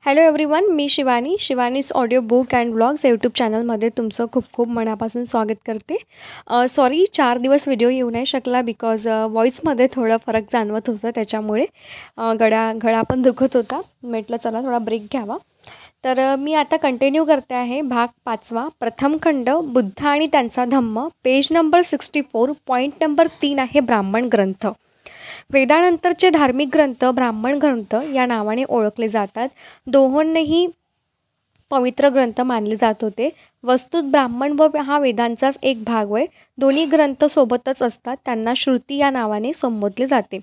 Hello everyone, me Shivani's audio book and vlogs YouTube चॅनलमध्ये तुमचं खूप खूप मनापासून स्वागत करते. सॉरी 4 दिवस व्हिडिओ येऊ नाही शकला बिकॉज व्हॉईसमध्ये थोडा फरक जाणवत होता, त्याच्यामुळे गळा पण दुखत होता. म्हटलं चला थोडा ब्रेक घ्यावा. तर मी आता कंटिन्यू करते आहे भाग 5वा, प्रथम खंड बुद्ध आणि त्यांचा धम्म, पेज नंबर 64, पॉईंट नंबर 3 आहे ब्राह्मण ग्रंथ. वेदानंतरचे धार्मिक ग्रंथ ब्राह्मण ग्रंथ या नावाने ओळखले जातात. दोहोंही पवित्र ग्रंथ मानले जात होते. वस्तुत ब्राह्मण व हा वेदांचाच एक भाग होय. दोन्ही ग्रंथ सोबतच असतात. त्यांना श्रुती या नावाने संबोधले जाते.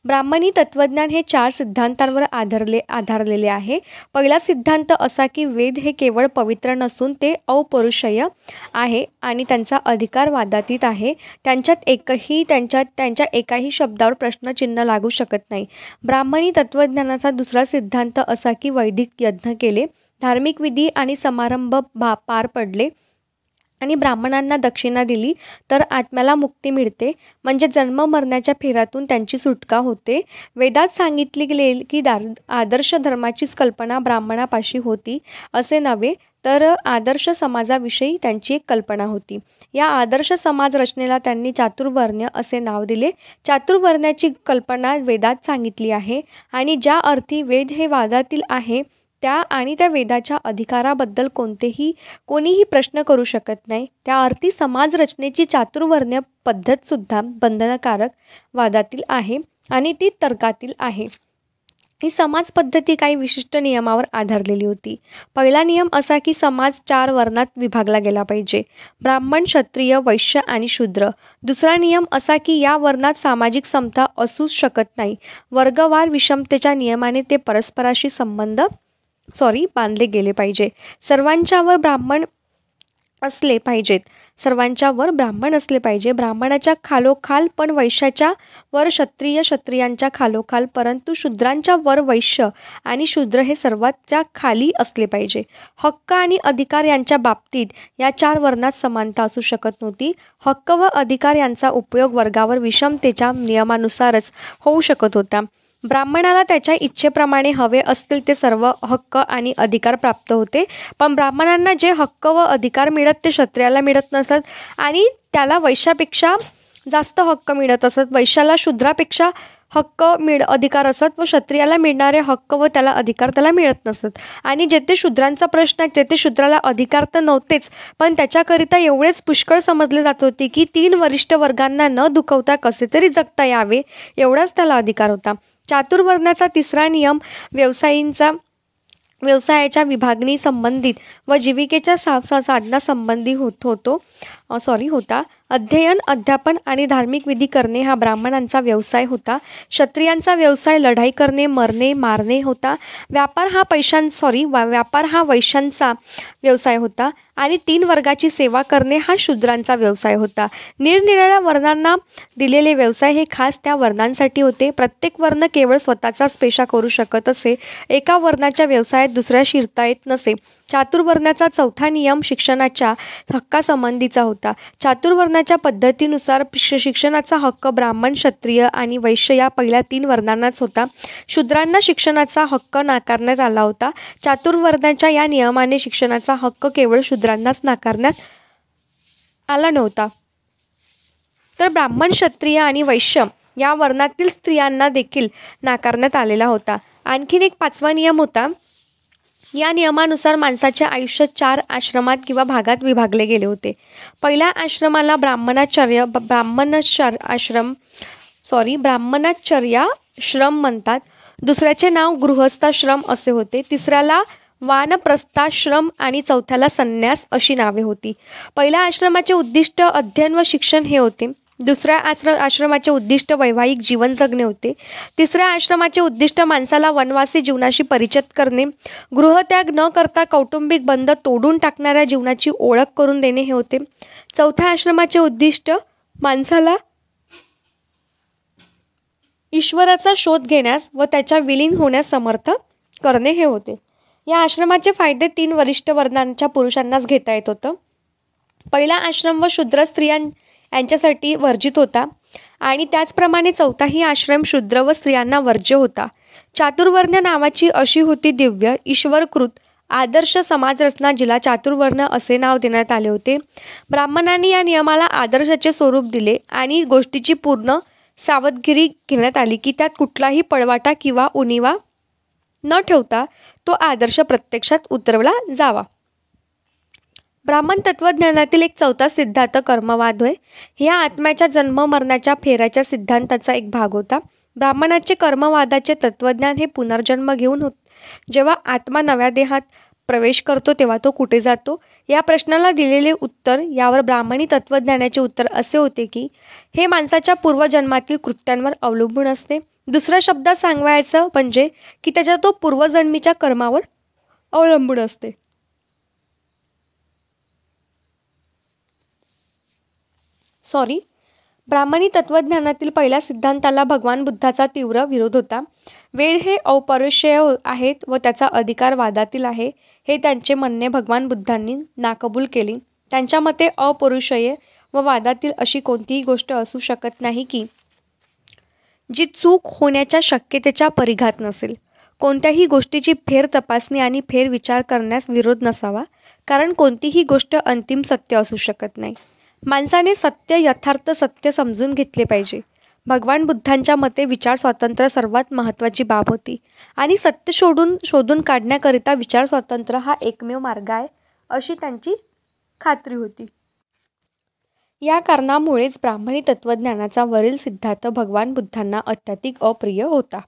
ब्राह्मणी तत्त्वज्ञान हे 4 सिद्धांतांवर आधारलेले आहे. पहिला सिद्धांत असा की वेद हे केवळ पवित्र नसून ते अपौरुषेय आहे आणि त्यांचा अधिकार वादातीत आहे. त्यांच्या एकाही शब्दावर प्रश्नचिन्ह लागू शकत नाही. ब्राह्मणी तत्त्वज्ञानाचा दुसरा सिद्धांत असा की वैदिक यज्ञ केले, धार्मिक विधी आणि समारंभ पार पडले आणि ब्राह्मणांना दक्षिणा दिली तर आत्म्याला मुक्ती मिळते, म्हणजे जन्म मरण्याच्या फेऱ्यातून त्यांची सुटका होते. वेदात सांगितले गेले की आदर्श धर्माचीच कल्पना ब्राह्मणापाशी होती असे नव्हे, तर आदर्श समाजाविषयी त्यांची एक कल्पना होती. या आदर्श समाज रचनेला त्यांनी चातुर्वर्ण्य असे नाव दिले. चातुर्वर्ण्याची कल्पना वेदात सांगितली आहे आणि ज्या अर्थी वेद हे वादातील आहे त्या वेदाच्या अधिकाराबद्दल कोणीही प्रश्न करू शकत नाही, त्या अर्थी समाज रचनेची चातुर्वर्ण्य पद्धतसुद्धा बंधनकारक वादातील आहे आणि ती तर्कातील आहे. ही समाज पद्धती काही विशिष्ट नियमावर आधारलेली होती. पहिला नियम असा की समाज 4 वर्णात विभागला गेला पाहिजे, ब्राह्मण, क्षत्रिय, वैश्य आणि शूद्र. दुसरा नियम असा की या वर्णात सामाजिक समता असूच शकत नाही. वर्गवार विषमतेच्या नियमाने ते परस्पराशी बांधले गेले पाहिजे. सर्वांच्यावर ब्राह्मण असले पाहिजे. ब्राह्मणाच्या खालोखाल पण वैश्याच्या वर क्षत्रिय, क्षत्रियांच्या खालोखाल परंतु शूद्रांच्या वर वैश्य आणि शूद्र हे सर्वांच्या खाली असले पाहिजे. हक्क आणि अधिकार यांच्या बाबतीत या 4 वर्णात समानता असू शकत नव्हती. हक्क व अधिकार यांचा उपयोग वर्गावर विषमतेच्या नियमानुसारच होऊ शकत होता. ब्राह्मणाला त्याच्या इच्छेप्रमाणे हवे असतील ते सर्व हक्क आणि अधिकार प्राप्त होते, पण ब्राह्मणांना जे हक्क व अधिकार मिळत ते क्षत्रियाला मिळत नसत आणि त्याला वैश्यापेक्षा जास्त हक्क मिळत असत. वैश्याला शूद्रापेक्षा अधिकार असत व क्षत्रियाला मिळणारे हक्क व त्याला अधिकार त्याला मिळत नसत. आणि जेथे शूद्रांचा प्रश्न आहे तेथे शूद्राला अधिकार तर नव्हतेच, पण त्याच्याकरिता एवढेच पुष्कळ समजले जात होते की 3 वरिष्ठ वर्गांना न दुखवता कसे तरी जगता यावे एवढाच त्याला अधिकार होता. चातुर्वर्ण्याचा तिसरा नियम व्यवसायाच्या विभागणी संबंधित व जीविकेच्या साधना संबंधी होता. अध्ययन, अध्यापन आणि धार्मिक विधी करणे हा ब्राह्मणांचा व्यवसाय होता. क्षत्रियांचा व्यवसाय लढाई करणे, मारणे होता. व्यापार हा वैश्यांचा व्यवसाय होता आणि 3 वर्गाची सेवा करणे हा शूद्रांचा व्यवसाय होता. निरनिराळ्या वर्णांना दिलेले व्यवसाय हे खास त्या वर्णांसाठी होते. प्रत्येक वर्ण केवळ स्वतःचाच पेशा करू शकत असे. एका वर्णाच्या व्यवसायात दुसऱ्या शिरता येत नसे. चातुर्वर्ण्याचा चौथा नियम शिक्षणाच्या हक्कासंबंधीचा होता. चातुर्वर्ण्याच्या पद्धतीनुसार शिक्षणाचा हक्क ब्राह्मण, क्षत्रिय आणि वैश्य या पहिल्या 3 वर्णांनाच होता. शूद्रांना शिक्षणाचा हक्क नाकारण्यात आला होता. चातुर्वर्ण्याच्या या नियमाने शिक्षणाचा हक्क केवळ शूद्रांनाच नाकारण्यात आला नव्हता, तर ब्राह्मण, क्षत्रिय आणि वैश्य या वर्णातील स्त्रियांना देखील नाकारण्यात आलेला होता. आणखीन एक 5वा नियम होता. या नियमानुसार माणसाचे आयुष्य 4 आश्रमात किंवा भागात विभागले गेले होते. पहिल्या आश्रमाला ब्राह्मणाचर्याश्रम म्हणतात. दुसऱ्याचे नाव गृहस्थाश्रम असे होते. तिसऱ्याला वानप्रस्थाश्रम आणि चौथ्याला संन्यास अशी नावे होती. पहिल्या आश्रमाचे उद्दिष्ट अध्ययन व शिक्षण हे होते. दुसऱ्या आश्रमाचे उद्दिष्ट वैवाहिक जीवन जगणे होते. तिसऱ्या आश्रमाचे उद्दिष्ट माणसाला वनवासी जीवनाशी परिचित करणे, गृहत्याग न करता कौटुंबिक बंध तोडून टाकणाऱ्या जीवनाची ओळख करून देणे हे होते. चौथ्या आश्रमाचे उद्दिष्ट माणसाला ईश्वराचा शोध घेण्यास व त्याच्या विलीन होण्यास समर्थ करणे हे होते. या आश्रमाचे फायदे 3 वरिष्ठ वर्णांच्या पुरुषांनाच घेता येत होतं. पहिला आश्रम व शूद्र स्त्रिया यांच्यासाठी वर्जित होता आणि त्याचप्रमाणे चौथाही आश्रम शूद्र व स्त्रियांना वर्ज्य होता. चातुर्वर्ण्य नावाची अशी होती दिव्य ईश्वरकृत आदर्श समाजरचना, जिला चातुर्वर्ण असे नाव देण्यात आले होते. ब्राह्मणांनी या नियमाला आदर्शाचे स्वरूप दिले आणि गोष्टीची पूर्ण सावधगिरी घेण्यात आली की त्यात कुठलाही पळवाटा किंवा उणिवा न ठेवता तो आदर्श प्रत्यक्षात उतरवला जावा. ब्राह्मण तत्वज्ञानातील एक चौथा सिद्धांत कर्मवाद होय. ह्या आत्म्याच्या जन्म मरणाच्या फेऱ्याच्या सिद्धांताचा एक भाग होता. ब्राह्मणाचे कर्मवादाचे तत्वज्ञान हे पुनर्जन्म घेऊन जेव्हा आत्मा नव्या देहात प्रवेश करतो तेव्हा तो कुठे जातो या प्रश्नाला दिलेले उत्तर, यावर ब्राह्मणी तत्वज्ञानाचे उत्तर असे होते की हे माणसाच्या पूर्वजन्मातील कृत्यांवर अवलंबून असते. दुसऱ्या शब्दात सांगायचं म्हणजे की त्याच्या तो पूर्वजन्मीच्या कर्मावर अवलंबून असते. ब्राह्मणी तत्वज्ञानातील पहिल्या सिद्धांताला भगवान बुद्धाचा तीव्र विरोध होता. वेद हे अपौरुषेय आहेत व त्याचा अधिकार वादातील आहे हे त्यांचे म्हणणे भगवान बुद्धांनी नाकबूल केले. त्यांच्या मते अपौरुषेय व वादातील अशी कोणतीही गोष्ट असू शकत नाही की जी चूक होण्याच्या शक्यतेच्या परिघात नसेल. कोणत्याही गोष्टीची फेर तपासणी आणि फेर विचार करण्यास विरोध नसावा, कारण कोणतीही गोष्ट अंतिम सत्य असू शकत नाही. माणसाने सत्य, यथार्थ सत्य समजून घेतले पाहिजे. भगवान बुद्धांच्या मते विचार स्वातंत्र्य सर्वात महत्त्वाची बाब होती आणि सत्य शोधून काढण्याकरिता विचार स्वातंत्र्य हा एकमेव मार्ग आहे अशी त्यांची खात्री होती. या कारणामुळेच ब्राह्मणी तत्वज्ञानाचा वरील सिद्धांत भगवान बुद्धांना अत्याधिक अप्रिय होता.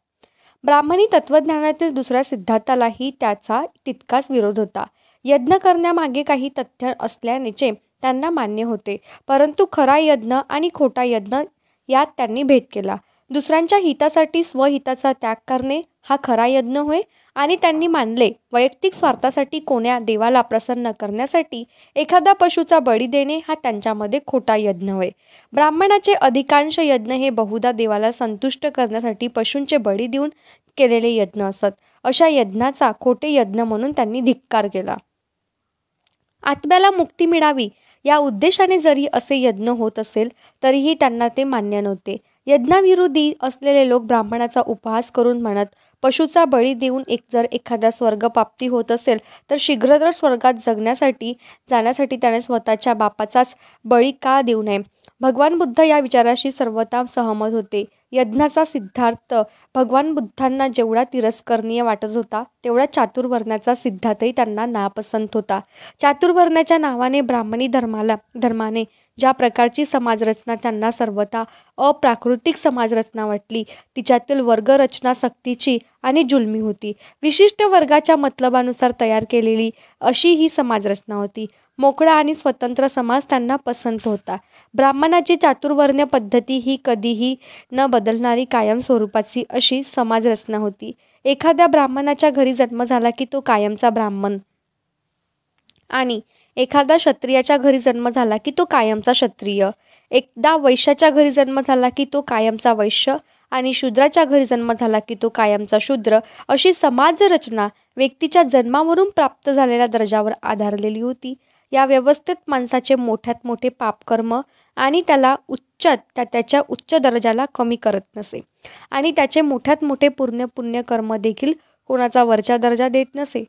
ब्राह्मणी तत्वज्ञानातील दुसऱ्या सिद्धांतालाही त्याचा तितकाच विरोध होता. यज्ञ करण्यामागे काही तथ्य असल्यानेचे त्यांना मान्य होते, परंतु खरा यज्ञ आणि खोटा यज्ञ यात त्यांनी भेद केला. दुसऱ्यांच्या हितासाठी स्वहिताचा त्याग करणे हा खरा यज्ञ होय आणि त्यांनी मानले वैयक्तिक स्वार्थासाठी कोण्या देवाला प्रसन्न करण्यासाठी एखादा पशुचा बळी देणे हा त्यांच्यामध्ये खोटा यज्ञ होय. ब्राह्मणाचे अधिकांश यज्ञ हे बहुधा देवाला संतुष्ट करण्यासाठी पशूंचे बळी देऊन केलेले यज्ञ असत. अशा यज्ञाचा खोटे यज्ञ म्हणून त्यांनी धिक्कार केला. आत्म्याला मुक्ती मिळावी या उद्देशाने जरी असे यज्ञ होत असेल तरीही त्यांना ते मान्य नव्हते. यज्ञाविरोधी असलेले लोक ब्राह्मणाचा उपहास करून म्हणत, पशुचा बळी देऊन जर एखाद्या स्वर्गप्राप्ती होत असेल तर शीघ्रतर स्वर्गात जाण्यासाठी त्याने स्वतःच्या बापाचाच बळी का देऊ नये. भगवान बुद्ध या विचाराशी सर्वथा सहमत होते. यज्ञाचा सिद्धार्थ भगवान बुद्धांना जेवढा तिरस्करणीय वाटत होता तेवढा चातुर्वर्ण्याचा सिद्धांतही त्यांना नापसंत होता. चातुर्वर्ण्याच्या नावाने ब्राह्मणी धर्माने ज्या प्रकारची समाजरचना त्यांना सर्वथा अप्राकृतिक समाजरचना वाटली, तिच्यातील वर्गरचना सक्तीची आणि जुलमी होती. विशिष्ट वर्गाच्या मतलबानुसार तयार केलेली अशी ही समाजरचना होती. मोकळा आणि स्वतंत्र समाज त्यांना पसंत होता. ब्राह्मणाची चातुर्वर्ण्य पद्धती ही कधीही न बदलणारी कायम स्वरूपाची अशी समाजरचना होती. एखाद्या ब्राह्मणाच्या घरी जन्म झाला की तो कायमचा ब्राह्मण आणि एखादा क्षत्रियाच्या घरी जन्म झाला की तो कायमचा क्षत्रिय, एकदा वैश्याच्या घरी जन्म झाला की तो कायमचा वैश्य आणि शूद्राच्या घरी जन्म झाला की तो कायमचा शूद्र, अशी समाजरचना व्यक्तीच्या जन्मावरून प्राप्त झालेल्या दर्जावर आधारलेली होती. या व्यवस्थेत माणसाचे मोठ्यात मोठे पापकर्म आणि त्याच्या उच्च दर्जाला कमी करत नसे आणि त्याचे मोठ्यात मोठे पुण्यकर्म देखील कोणाचा वरचा दर्जा देत नसे.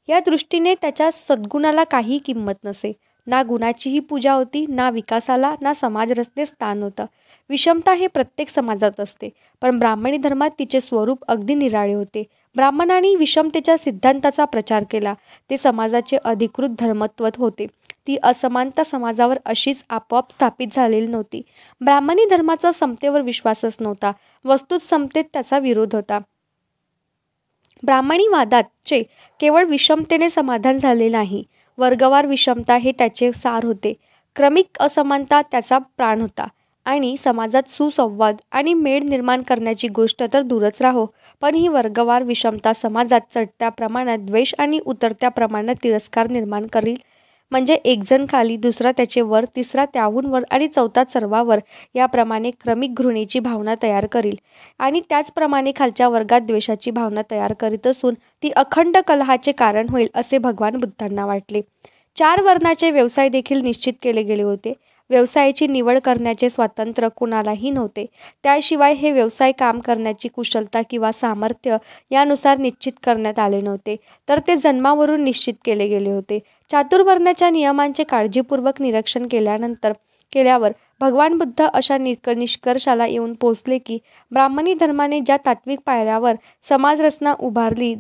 या दृष्टीने त्याच्या सद्गुणाला काही किंमत नसे. ना गुणाचीही पूजा होती, ना विकासाला, ना समाजरचनेत स्थान होतं. विषमता हे प्रत्येक समाजात असते, पण ब्राह्मणी धर्मात तिचे स्वरूप अगदी निराळे होते. ब्राह्मणांनी विषमतेच्या सिद्धांताचा प्रचार केला. ते समाजाचे अधिकृत धर्मत्व होते. ती असमानता समाजावर अशीच आपोआप स्थापित झालेली नव्हती. ब्राह्मणी धर्माचा समतेवर विश्वासच नव्हता. वस्तुत समतेत त्याचा विरोध होता. ब्राह्मणी वादाचे केवळ विषमतेने समाधान झाले नाही. वर्गवार विषमता हे त्याचे सार होते. क्रमिक असमानता त्याचा प्राण होता आणि समाजात सुसंवाद आणि मेळ निर्माण करण्याची गोष्ट तर दूरच राहो, पण ही वर्गवार विषमता समाजात चढत्या प्रमाणात द्वेष आणि उतरत्या प्रमाणात तिरस्कार निर्माण करील. म्हणजे एक जण खाली, दुसरा त्याचे वर, तिसरा त्याहून वर आणि चौथा सर्वावर, याप्रमाणे क्रमिक घृणेची भावना तयार करील आणि त्याचप्रमाणे खालच्या वर्गात द्वेषाची भावना तयार करीत असून ती अखंड कलहाचे कारण होईल असे भगवान बुद्धांना वाटले. 4 वर्णाचे व्यवसाय देखील निश्चित केले गेले होते. व्यवसायाची निवड करण्याचे स्वातंत्र्य कुणालाही नव्हते. त्याशिवाय हे व्यवसाय काम करण्याची कुशलता किंवा सामर्थ्य यानुसार निश्चित करण्यात आले नव्हते, तर ते जन्मावरून निश्चित केले गेले होते. चातुर्वर्ण्याच्या नियमांचे काळजीपूर्वक निरीक्षण केल्यावर भगवान बुद्ध अशा निष्कर्षाला येऊन पोचले की ब्राह्मणी धर्माने ज्या तात्विक पायऱ्यावर समाजरचना उभारली,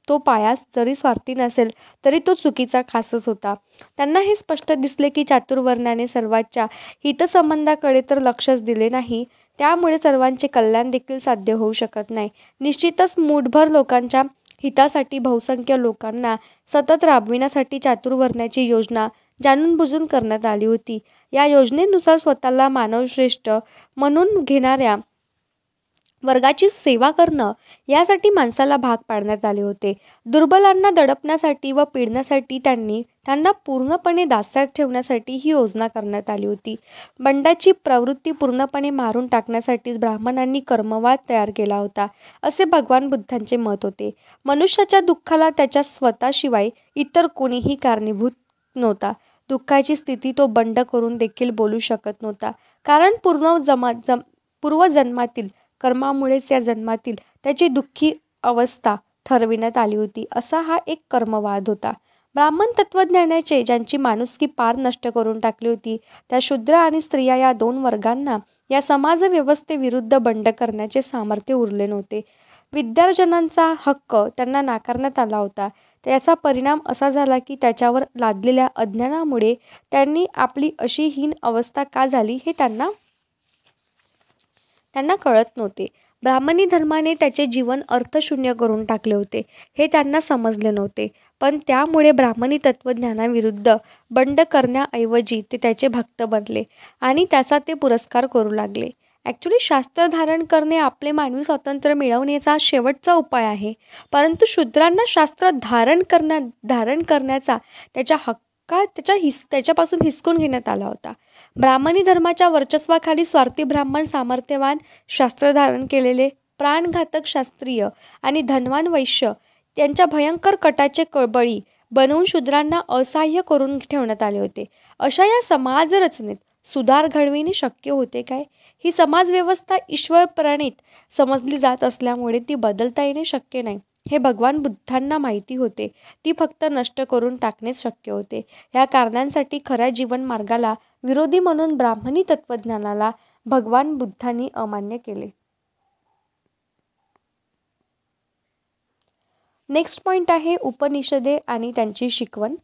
तो पाया जरी स्वार्थी नसेल तरी तो चुकीचा खासच होता. त्यांना हे स्पष्ट दिसले की चातुर्वर्ण्याने सर्वांच्या हितसंबंधाकडे तर लक्षच दिले नाही, त्यामुळे सर्वांचे कल्याण देखील साध्य होऊ शकत नाही. निश्चितच मूठभर लोकांच्या हितासाठी बहुसंख्य लोकांना सतत राबविण्यासाठी चातुर्वर्ण्याची योजना जाणून बुजून करण्यात आली होती. या योजनेनुसार स्वतःला मानवश्रेष्ठ म्हणून घेणाऱ्या वर्गाची सेवा करणं यासाठी माणसाला भाग पाडण्यात आले होते. दुर्बलांना दडपण्यासाठी व पिडण्यासाठी त्यांना पूर्णपणे दास्यात ठेवण्यासाठी ही योजना करण्यात आली होती. बंडाची प्रवृत्ती पूर्णपणे मारून टाकण्यासाठीच ब्राह्मणांनी कर्मवाद तयार केला होता, असे भगवान बुद्धांचे मत होते. मनुष्याच्या दुःखाला त्याच्या स्वतःशिवाय इतर कोणीही कारणीभूत नव्हता. दुःखाची स्थिती तो बंड करून देखील बोलू शकत नव्हता, कारण पूर्वजन्मातील कर्मामुळेच या जन्मातील त्याची दुःखी अवस्था ठरविण्यात आली होती, असा हा एक कर्मवाद होता. ब्राह्मण तत्त्वज्ञानाचे ज्यांची माणुसकी पार नष्ट करून टाकली होती, त्या शूद्र आणि स्त्रिया या दोन वर्गांना या समाजव्यवस्थेविरुद्ध बंड करण्याचे सामर्थ्य उरले नव्हते. विद्यार्जनांचा हक्क त्यांना नाकारण्यात आला होता. त्याचा परिणाम असा झाला की त्याच्यावर लादलेल्या अज्ञानामुळे त्यांनी आपली अशी हीन अवस्था का झाली हे त्यांना कळत नव्हते. ब्राह्मणी धर्माने त्याचे जीवन अर्थशून्य करून टाकले होते हे त्यांना समजले नव्हते, पण त्यामुळे ब्राह्मणी तत्त्वज्ञानाविरुद्ध बंड करण्याऐवजी ते त्याचे भक्त बनले आणि त्याचा ते पुरस्कार करू लागले. ॲक्च्युली शास्त्र धारण करणे आपले मानवी स्वातंत्र्य मिळवण्याचा शेवटचा उपाय आहे, परंतु शूद्रांना शास्त्र धारण करण्याचा त्याच्यापासून हिसकून घेण्यात आला होता. ब्राह्मणी धर्माच्या वर्चस्वाखाली स्वार्थी ब्राह्मण, सामर्थ्यवान शास्त्र धारण केलेले, प्राणघातक शास्त्रीय आणि धनवान वैश्य त्यांच्या भयंकर कटाचे बळी बनवून शूद्रांना असहाय्य करून ठेवण्यात आले होते. अशा या समाजरचनेत सुधार घडविणे शक्य होते काय? ही समाजव्यवस्था ईश्वरप्रणीत समजली जात असल्यामुळे ती बदलता येणे शक्य नाही हे भगवान बुद्धांना माहिती होते. ती फक्त नष्ट करून टाकणेच शक्य होते. या कारणांसाठी खऱ्या जीवन मार्गाला विरोधी म्हणून ब्राह्मणी तत्त्वज्ञानाला भगवान बुद्धांनी अमान्य केले. नेक्स्ट पॉईंट आहे उपनिषदे आणि त्यांची शिकवण.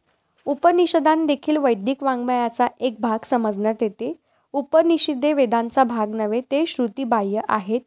उपनिषदांदेखील वैदिक वाङ्मयाचा एक भाग समजण्यात येते. उपनिषदे वेदांचा भाग नव्हे, ते श्रुतिबाह्य आहेत.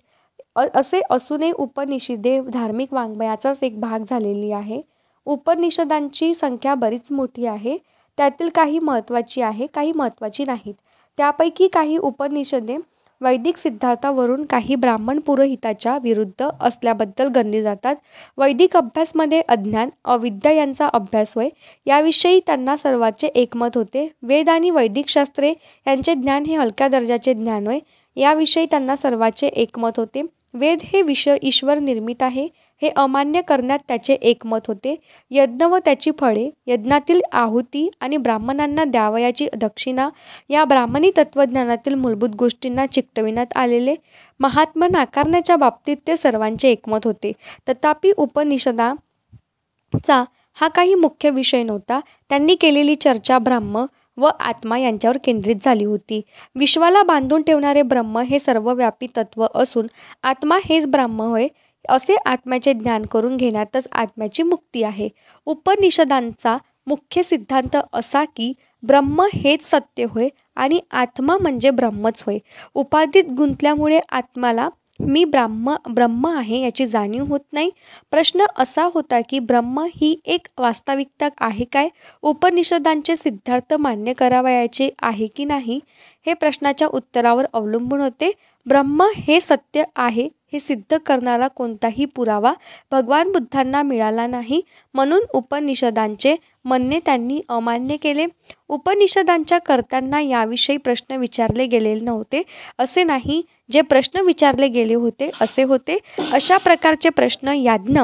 असे असूनही उपनिषदे धार्मिक वाङ्मयाचाच एक भाग झालेली आहे. उपनिषदांची संख्या बरीच मोठी आहे. त्यातील काही महत्त्वाची आहे, काही महत्त्वाची नाहीत. त्यापैकी काही उपनिषदे वैदिक सिद्धांतावरून काही ब्राह्मण पुरोहिताच्या विरुद्ध असल्याबद्दल गणली जातात. वैदिक अभ्यासमध्ये अज्ञान, अविद्या यांचा अभ्यास होय, याविषयी त्यांना सर्वांचे एकमत होते. वेद आणि वैदिक शास्त्रे यांचे ज्ञान हे हलक्या दर्जाचे ज्ञान होय, याविषयी त्यांना सर्वांचे एकमत होते. वेद हे विषय ईश्वर निर्मित आहे हे अमान्य करण्यात त्याचे एकमत होते. यज्ञ व त्याची फळे, यज्ञातील आहुती आणि ब्राह्मणांना द्यावयाची दक्षिणा या ब्राह्मणी तत्त्वज्ञानातील मूलभूत गोष्टींना चिकटविण्यात आलेले महात्म्य नाकारण्याच्या बाबतीत ते सर्वांचे एकमत होते. तथापि उपनिषदाचा हा काही मुख्य विषय नव्हता. त्यांनी केलेली चर्चा ब्रह्म व आत्मा यांच्यावर केंद्रित झाली होती. विश्वाला बांधून ठेवणारे ब्रह्म हे सर्वव्यापी तत्व असून आत्मा हेच ब्रह्म होय, असे आत्म्याचे ज्ञान करून घेण्यातच आत्म्याची मुक्ती आहे. उपनिषदांचा मुख्य सिद्धांत असा की ब्रह्म हेच सत्य होय आणि आत्मा म्हणजे ब्रह्मच होय. उपाधीत गुंतल्यामुळे आत्म्याला मी ब्रह्म आहे याची जाणीव होत नाही. प्रश्न असा होता की ब्रह्म ही एक वास्तविकता आहे काय? उपनिषदांचे सिद्धांत मान्य करावयाचे आहे की नाही हे प्रश्नाच्या उत्तरावर अवलंबून होते. ब्रह्म हे सत्य आहे हे सिद्ध करणारा कोणताही पुरावा भगवान बुद्धांना मिळाला नाही, म्हणून उपनिषदांचे म्हणणे त्यांनी अमान्य केले. उपनिषदांच्या कर्त्यांना याविषयी प्रश्न विचारले गेलेले नव्हते असे नाही, जे प्रश्न विचारले गेले होते असे होते. अशा प्रकारचे प्रश्न याज्ञ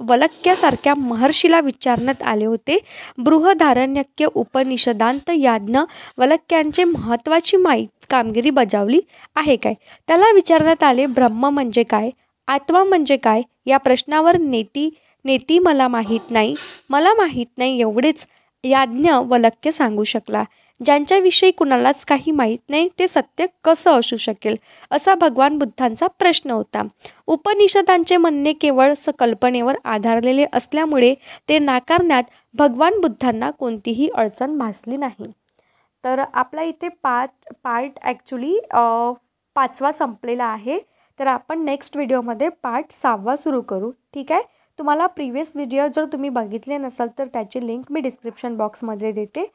वलक्यासारख्या महर्षीला विचारण्यात आले होते. बृहदारण्यक्य उपनिषदांत याज्ञ वलक्यांचे महत्त्वाची कामगिरी बजावली आहे काय, त्याला विचारण्यात आले. ब्रह्म म्हणजे काय, आत्मा म्हणजे काय, या प्रश्नावर नेती मला माहीत नाही एवढेच याज्ञवल्क्य सांगू शकला. ज्यांच्याविषयी कुणालाच काही माहीत नाही ते सत्य कसं असू शकेल, असा भगवान बुद्धांचा प्रश्न होता. उपनिषदांचे म्हणणे केवळ कल्पनेवर आधारलेले असल्यामुळे ते नाकारण्यात भगवान बुद्धांना कोणतीही अडचण भासली नाही. तर आपला इथे पार्ट ॲक्च्युली 5वा संपलेला आहे. तर आपण नेक्स्ट व्हिडिओमध्ये पार्ट 6वा सुरू करू. ठीक आहे. तुम्हाला प्रिव्हियस व्हिडिओ जर तुम्ही बघितले नसाल तर त्याची लिंक मी डिस्क्रिप्शन बॉक्समध्ये देते.